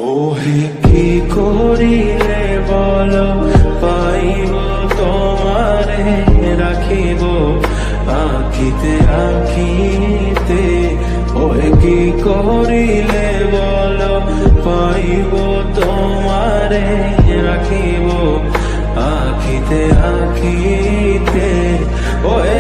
ওহে কি করিলে বলো পাইব তোমারে রাখিব আখিতে আখিতে। ওহে কি করিলে বলো পাইব তোমারে রাখিব আখিতে আখিতে। ওহে